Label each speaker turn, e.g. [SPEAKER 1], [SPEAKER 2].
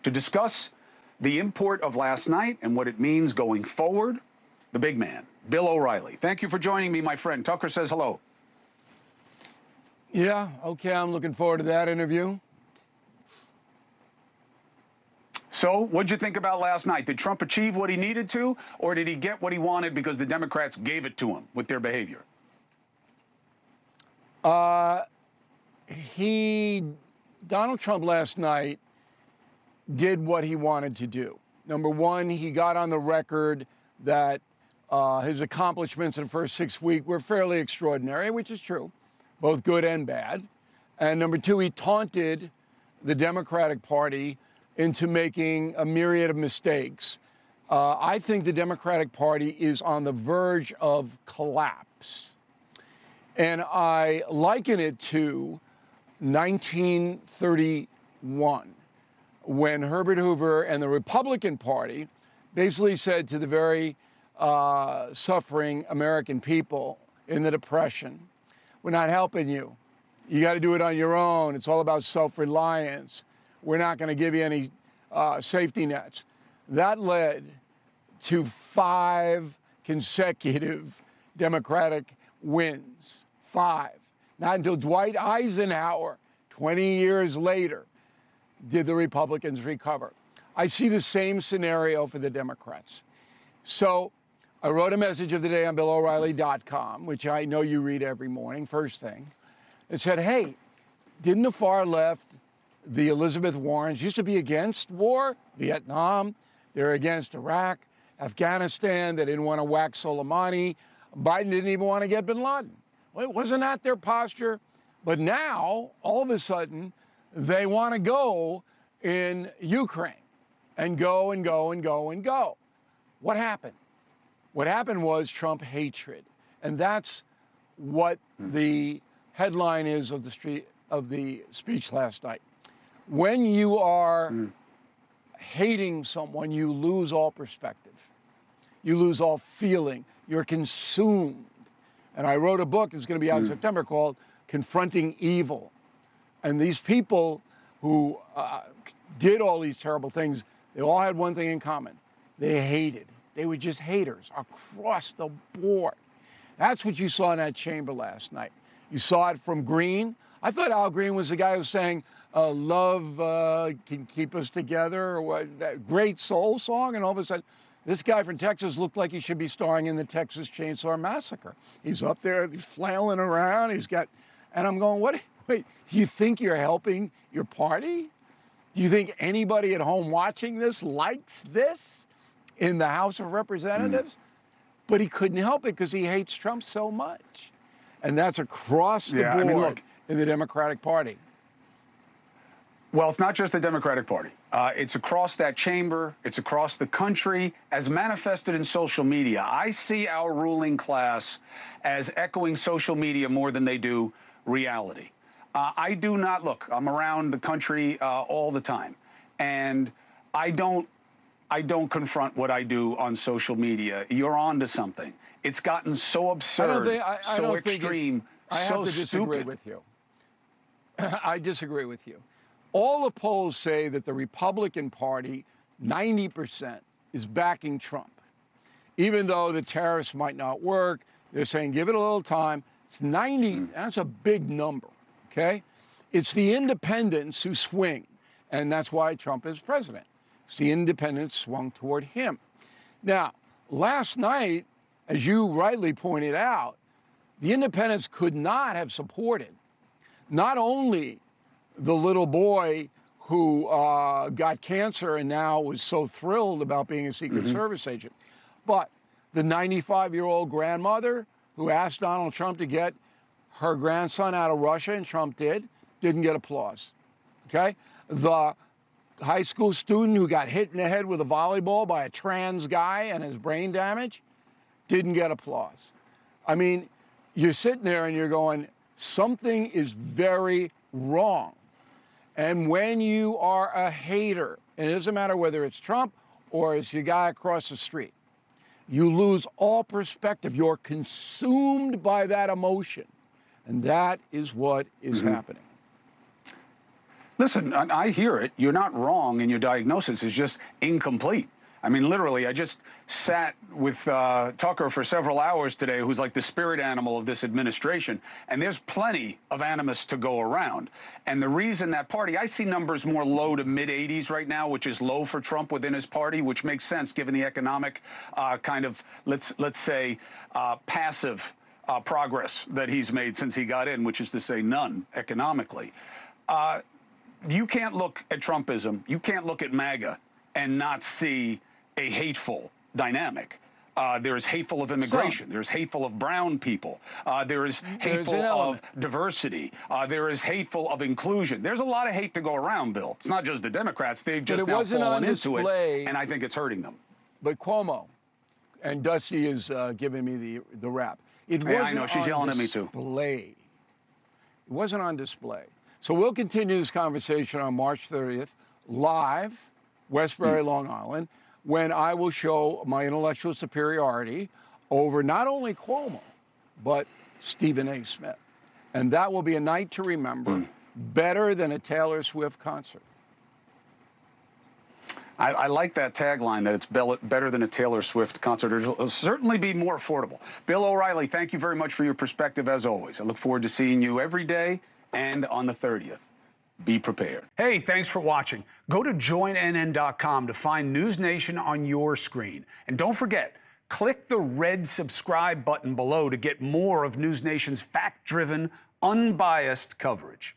[SPEAKER 1] To discuss the import of last night and what it means going forward, the big man, Bill O'Reilly. Thank you for joining me, my friend. Tucker says hello.
[SPEAKER 2] Yeah, okay, I'm looking forward to that interview.
[SPEAKER 1] So, what'd you think about last night? Did Trump achieve what he needed to, or did he get what he wanted because the Democrats gave it to him with their behavior?
[SPEAKER 2] Donald Trump last night did what he wanted to do. Number one, he got on the record that his accomplishments in the first 6 weeks were fairly extraordinary, which is true, both good and bad. And number two, he taunted the Democratic Party into making a myriad of mistakes. I think the Democratic Party is on the verge of collapse. And I liken it to 1931, when Herbert Hoover and the Republican Party basically said to the very suffering American people in the Depression, we're not helping you. You got to do it on your own. It's all about self-reliance. We're not going to give you any safety nets. That led to 5 consecutive Democratic wins. 5. Not until Dwight Eisenhower, 20 years later, did the Republicans recover. I see the same scenario for the Democrats. So I wrote a message of the day on BillO'Reilly.com, which I know you read every morning, first thing. It said, hey, didn't the far left, the Elizabeth Warrens, used to be against war, Vietnam, they're against Iraq, Afghanistan, they didn't want to whack Soleimani, Biden didn't even want to get bin Laden. Well, it wasn't that their posture, but now, all of a sudden, they want to go in Ukraine and go and go and go and go. What happened? What happened was Trump hatred. And that's what the headline is of the speech last night. When you are hating someone, you lose all perspective. You lose all feeling. You're consumed. And I wrote a book that's going to be out in September called Confronting Evil. And these people who did all these terrible things, they all had one thing in common. They hated. They were just haters across the board. That's what you saw in that chamber last night. You saw it from Green. I thought Al Green was the guy who was saying, love can keep us together, or what, that great soul song, and all of a sudden, this guy from Texas looked like he should be starring in the Texas Chainsaw Massacre. He's up there, he's flailing around, and I'm going, wait, do you think you're helping your party? Do you think anybody at home watching this likes this in the House of Representatives? But he couldn't help it because he hates Trump so much. And that's across the board in the Democratic Party.
[SPEAKER 1] Well, it's not just the Democratic Party. It's across that chamber. It's across the country, as manifested in social media. I see our ruling class as echoing social media more than they do reality. I do not look. I'm around the country all the time, and I don't confront what I do on social media. You're on to something. It's gotten so absurd, so extreme, so stupid.
[SPEAKER 2] I have to disagree with you. I disagree with you. All the polls say that the Republican Party, 90%, is backing Trump. Even though the tariffs might not work, they're saying give it a little time. It's 90, that's a big number, okay? It's the independents who swing, and that's why Trump is president. It's the independents swung toward him. Now, last night, as you rightly pointed out, the independents could not have supported not only the little boy who got cancer and now was so thrilled about being a Secret Service agent, but the 95-year-old grandmother who asked Donald Trump to get her grandson out of Russia, and Trump didn't get applause, okay? The high school student who got hit in the head with a volleyball by a trans guy and his brain damage didn't get applause. I mean, you're sitting there and you're going, something is very wrong. And when you are a hater, and it doesn't matter whether it's Trump or it's your guy across the street, you lose all perspective. You're consumed by that emotion. And that is what is happening.
[SPEAKER 1] Listen, I hear it. You're not wrong in your diagnosis. It's just incomplete. I mean, literally, I just sat with Tucker for several hours today, who's like the spirit animal of this administration. And there's plenty of animus to go around. And the reason that party, I see numbers more low to mid 80s right now, which is low for Trump within his party, which makes sense given the economic kind of, let's say, passive progress that he's made since he got in, which is to say none economically. You can't look at Trumpism, you can't look at MAGA and not see a hateful dynamic. There is hateful of immigration. There's hateful of brown people. There is hateful of diversity. There is hateful of inclusion. There's a lot of hate to go around, Bill. It's not just the Democrats. They've just now fallen into it, and I think it's hurting them.
[SPEAKER 2] But Cuomo, and Dusty is giving me the rap. It wasn't
[SPEAKER 1] I know, she's yelling at me too.
[SPEAKER 2] It wasn't on display. So we'll continue this conversation on March 30th, live, Westbury, Long Island, when I will show my intellectual superiority over not only Cuomo, but Stephen A. Smith. And that will be a night to remember, better than a Taylor Swift concert.
[SPEAKER 1] I like that tagline, that it's better than a Taylor Swift concert. It'll certainly be more affordable. Bill O'Reilly, thank you very much for your perspective, as always. I look forward to seeing you every day and on the 30th. Be prepared. Hey, thanks for watching. Go to joinnn.com to find NewsNation on your screen. And don't forget, click the red subscribe button below to get more of NewsNation's fact-driven, unbiased coverage.